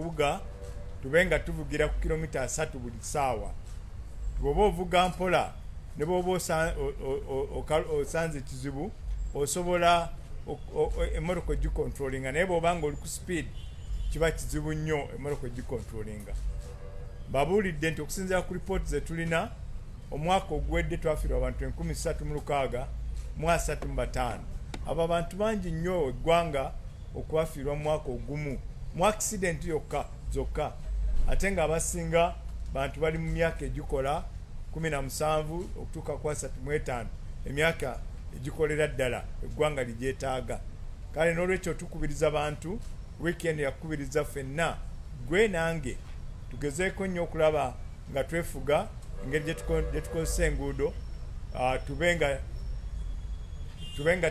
Buga tubenga tuvugira ku kilomita 3 buli saawa. Bwoba ovuga mpola ne bwoba osanze kizibu osobola emmotoka gicontrollinga naye bwoba nga oli ku speed kiba kizibu nnyo emmotoka gicontrollinga. Babuulidde nti okusinziira ku ripooti ze tulina omwaka ogwedde twafiirwa abantu 36,35. Abo abantu bangi nnyo eggwanga okwafiirwa mu mwaka ogumu mu accident zokka ate nga abasinga bantu bali mu myaka egikola 17 okutuuka ku 35 emyaka egikolera ddala eggwanga ligyetaaga. Kale n'olwekyo tukubiriza bantu weekend yakubiriza ffenna gwe nange tugezeeko nnyo okulaba nga twefuga engeri gye tukozesa enguudo tubenga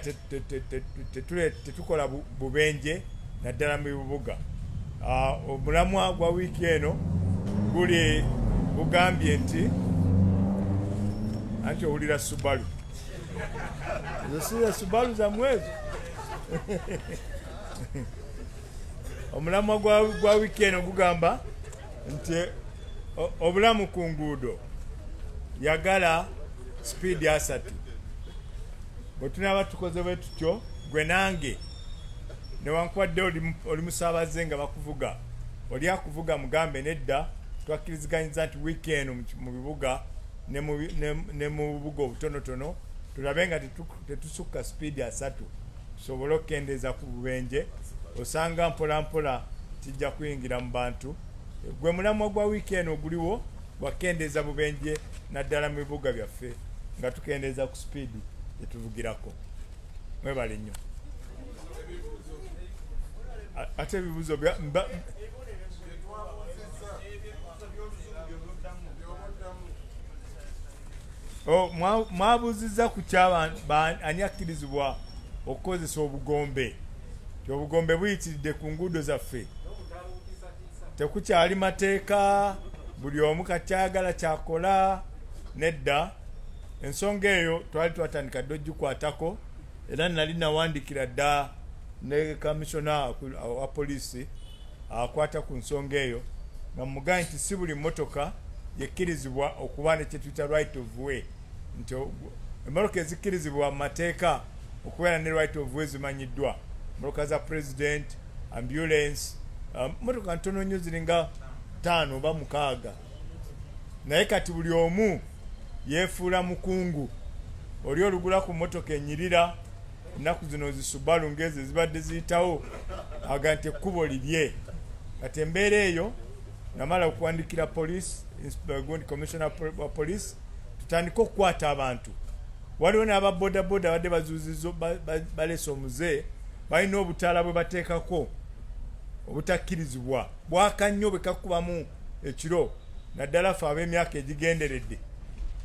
tetukola bubenje naddala mu bibuga. Omulamwa gwa wiiki eno guli bugambye nti anti owulira Subaru ezosiza Subaru za mwezi omulamwa gwa wiiki eno gugamba nti obulamu ku nguudo yagala speed ya 3. bwe tunaba tukoze bwe tutyo gwe nange newankubadde oli musaabaze nga bakuvuga oli akuvuga mugambe nedda twakkirizganyiza nti wiiki eno mu bibuga ne mu bubuga obutonotono tulabe nga tetusukka speed ya 3 tusobole okukendeeza ku bubenje osanga mpola mpola kijja kuyingira mu bantu. Gwe mulamwa gwa wiiki eno guliwo gwakendeeza bubenje naddala mu bibuga byaffe nga tukendeeza ku speed gyetuvugirako. Mwebale nnyo. Ate ebibuzo mwabuuzizza ku ani akkirizibwa okukozesa obugombe. Obugombe buyitiridde ku nguudo zaffe, tekukyali mateeka, buli omu kakyagala kyakola nedda. Ensonga eyo twali twatandika dde ogikwatako era nali nawandikira dda ne kamisona wa poliisi akwata ku nsonga eyo nga mugambye nti si buli mmotoka yekkirizibwa okuba ne kye tuyita right of way, nti emmotoka ezikkirizibwa mu mateeka okubeera ne right of way zimanyiddwa, mmotoka za president, ambulance, mmotoka ntono nnyo ziringa 5 oba 6. Naye kati buli omu yeefuula mukungu. Oli olugula ku mmotoka enyirira ennaku zino zisubalu ngezi ezibadde ziyitawo aga nti ekkubo lirye. Kati embeera eyo namala okuwandikira police, commissioner wa police, tutandika okukwata abantu. Waliwo n'ababodaboda badde bazuuzizo baleese omuze balina obutaala bwe bateekako obutakkirizibwa bwaka nnyo bwe kakubamu ekiro naddala ffe ab'emyaka egigenderedde.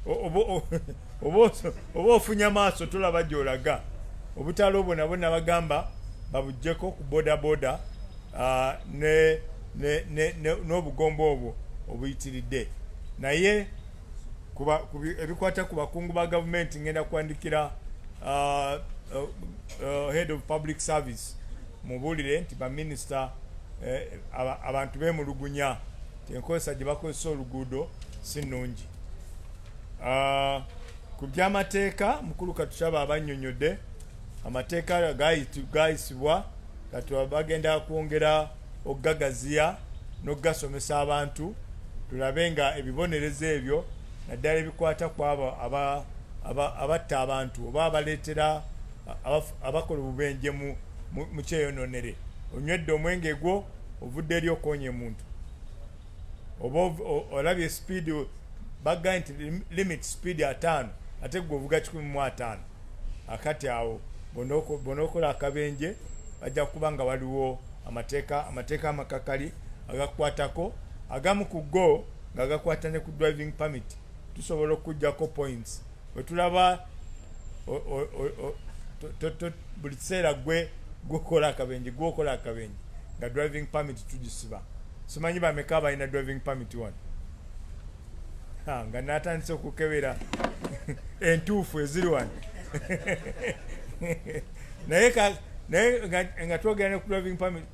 Oba ofunye amaaso tolaba gy'olaga. Obutaala obwo nabwo nabagamba babuggyeko ku bodaboda n'obugombe obwo obuyitiridde. Naye ebikwata ku bakungu ba gavumenti ngenda kuwandikira head of public service mubuulire nti baminisita abantu beemulugunya nti enkozesa gye bakozesa oluguudo si nnungi. Ku by'amateeka mukulu Katushaba abannyonnyodde amateeka gayisibwa kati bagenda kwongera okugagaziya n'okugasomesa abantu tulabe nga ebibonerezo ebyo naddala ebikwata ku abo abatta abantu oba abaleetera abakola obubenje mu kyeyononere. Onywedde omwenge gwo ovudde eri okoonya muntu oba olabye speed bagambye nti limit speed ya 5 ate gwe ovuga 15. Akati awo bonookola akabenje bajja kuba nga waliwo amateeka amakakali agakwatako, agamu ku go nga gakwata ne ku driving permit. Tusobola okuggyako points bwe tulaba buli kiseera gwokola akabenje nga driving permit tugisiba. Simanyi bameka balina driving permit wano nga natandise okukebera entuufu eziri wano naye nga twogera ne ku driving permit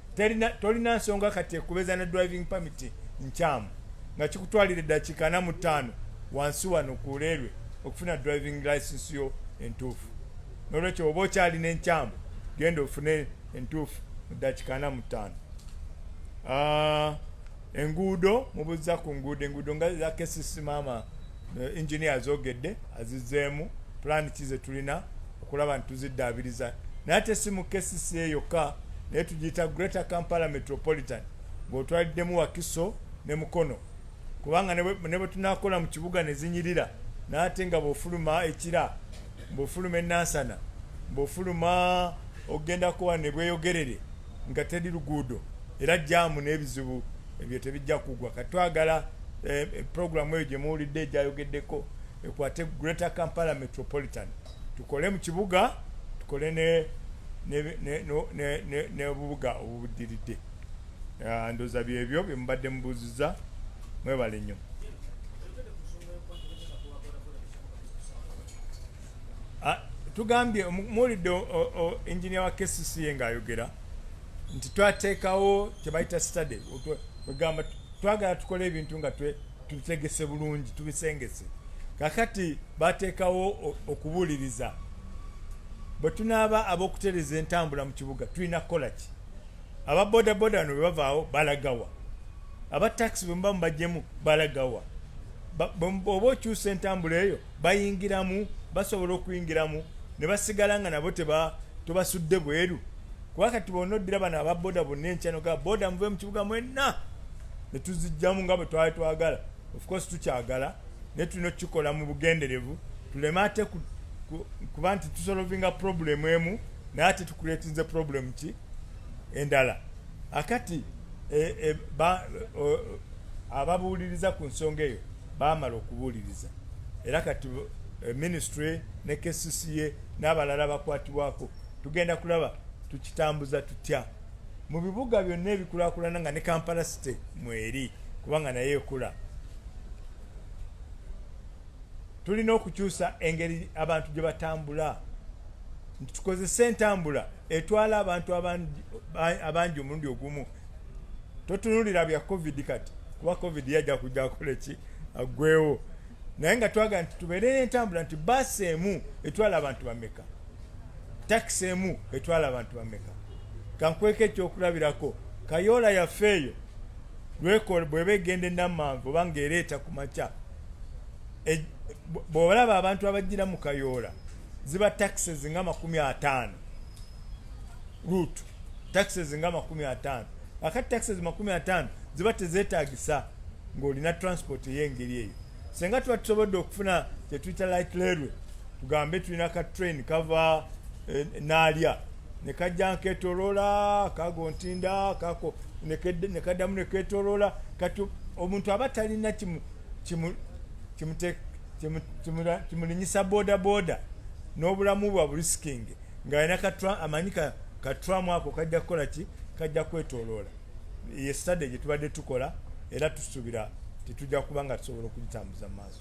tolina nsonga kati ekubeza na driving permit nkyamu nga kikutwalira eddakiika 45 wansi wano kuleerwe okufuna driving license yo entuufu. Nolwekyo oba okyalina enkyamu genda ofune entuufu mu ddakiika 45. Enguudo mubuuza ku enguudo nga za KCC maama engineer zogedde azizzeemu plan kize tulina okulaba nti tuziddaabiriza naye ate si mu KCC yokka naye tugiyita Greater Kampala Metropolitan bw'otwaliddemu Wakiso ne Mukono kubanga ne bwe tunaakola mu kibuga ne zinyirira n'ate nga bw'ofuluma ekira bw'ofuluma enansana bw'ofuluma ogendako wane bweyogerere nga teri luguudo era jaamu n'ebizibu ebyo tebijja kugwa. Katwagala programu eyo gye muwulidde egyayogeddeko ekwate Greater Kampala Metropolitan tukole mu kibuga tukole n'obubuga obubuddiridde. Ndooza byebyo bye mubadde mubuuziza mwebale nnyo. Tugambye muwulidde engineer wa KCC ng'ayogera nti twateekawo kye bayita study wegamba twagala tukole ebintu nga tubitegese bulungi tubisengese. Kakati bateekawo okubuuliriza bwe tunaaba ab'okutereza entambula mu kibuga tulina kukola ki? Aba boda bwe bavaawo balagawa, aba taxi bwe muba mubajjemu balagawa. Oba okyusa entambula eyo bayingiramu basobola okuyingiramu ne basigala nga nabo tebasudde bweru. Kuba kati bonna oddira bano aba boda bonna enkyano ga boda muve mu kibuga mwenna ne tuzijjamu nga bwe twali twagala. Of course tukyagala naye tulina okukikola mu bugenderevu tuleme ate kuba nti tusolovinga problem emu naye ate tukuleetinze problem ki endala. Akati ababuuliriza ku nsonga eyo baamala okubuuliriza era kati ministry ne KCCA n'abalala bakwatibwako tugenda kulaba tukitambuza tutya mu bibuga byonna ebikulaakulana nga ne Kampala City mweri kubanga naye ekula. Tulina okukyusa engeri abantu gye batambula tukozese entambula etwala abantu abangi omulundi ogumu. Totunulira bya COVID kati kuba COVID yajja kujja akola ki aggwewo naye nga twaga nti tubeere n'entambula nti baasi emu etwala abantu bameka, takisi emu etwala abantu bameka. Kankweka ekyokulabirako Kayoola yaffe eyo bw'eba egenda ennamanvu oba ng'ereeta ku makya bw'olaba abantu abajjira mu Kayoola ziba takisi nga 50 route takisi nga 50 akati takisi 50 ziba tezeetaagisa ng'olina transport ey'engeri eyo. Senga tuba tusobodde okufuna kye tuyita light railway tugambe tulina ka train kava Naalya ne kajja nketoloola kago ntinda kako ne kaddamu ne ketoloola kati omuntu aba talina kimulinyisa boda n'obulamu bwa burisking ng'alina amanyi katuramu ako kajja kukola ki kajja kwetoloola. Ye study gye tubadde tukola era tusuubira tetujja kuba nga tusobola okugitambuza mu maaso.